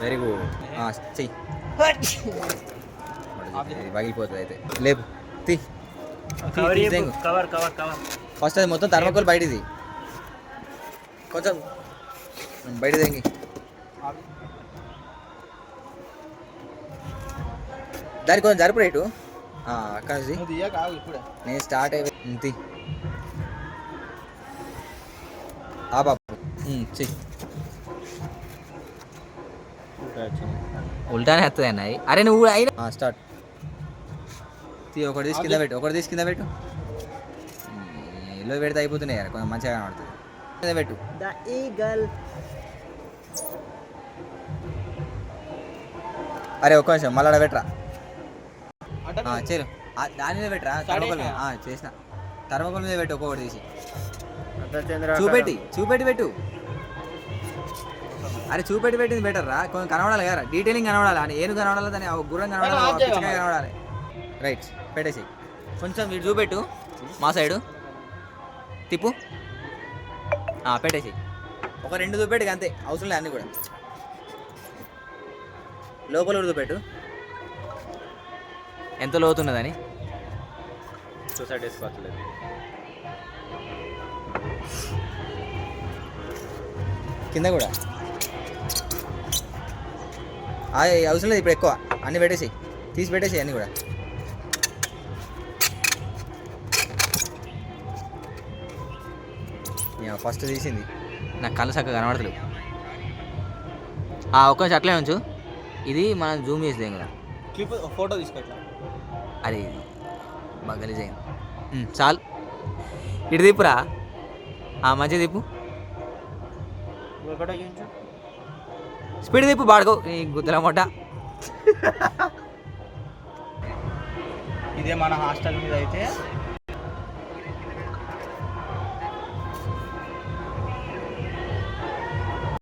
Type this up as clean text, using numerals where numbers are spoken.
Very good. చెయ్యి పగిలిపోతుంది అయితే. లేపు తీ. ఫస్ట్ అది మొత్తం థర్మకోల్ బయటిది, కొంచెం బయట తెంగి. దానికి కొంచెం జరుపు రేటు అక్కడ నుంచి నేను స్టార్ట్ అయిపోయి ఆ బాబు చెయ్యి. ఉల్టానే వస్తుంది అన్నాయి. అరే నువ్వు అయినా స్టార్ట్. ఒకటి తీసి కింద పెట్టు, ఒకటి తీసి కింద పెట్టు. ఇల్లు పెడితే అయిపోతున్నాయి కదా, కొంచెం మంచిగా కనబడుతుంది. కింద పెట్టు. అరే ఒక్క నిమిషం మళ్ళీ పెట్టరా. చేరు దాని మీద పెట్టరా. థర్మకోల్ మీద చేసిన థర్మకోల్ మీద పెట్టు. ఒక్కొక్కటి తీసి చూపెట్టి పెట్టు. అరే చూపెట్టి పెట్టింది బెటర్ రా, కొంచెం కనబడాలి కదా, డీటెయిలింగ్ కనబడాలి. అని ఏను కనబడాలి, దాని గుర్రం కనబడాలి, పిచ్చకాయ కనబడాలి. రైట్ పెట్టేసి కొంచెం వీడు చూపెట్టు, మా సైడు తిప్పు. పెట్టేసి ఒక 2 చూపెట్టు అంతే, అవసరం లేదు అన్నీ కూడా. లోపల కూడా చూపెట్టు ఎంత లోతున్నదని. సూసైడ్ చేసుకోవట్లేదు. కింద కూడా అవసరం లేదు ఇప్పుడు, ఎక్కువ అన్నీ పెట్టేసి తీసి పెట్టేసి అన్నీ కూడా. ఫస్ట్ తీసింది నాకు కళ్ళు చక్కగా కనబడతలేవు. ఒక్క నిమిషం అట్లే ఉంచు, ఇది మనం జూమ్ చేసేదేం కదా. ఫోటో తీసుకోవట్లా. అది బాగా గలీజ్ అయింది. చాలు ఇటు తిప్పురా, మంచిగా తిప్పు. స్పీడ్ తిప్పు, బాడుకో ఈ గుద్దల మొట్ట. ఇదే మన హాస్టల్ మీద అయితే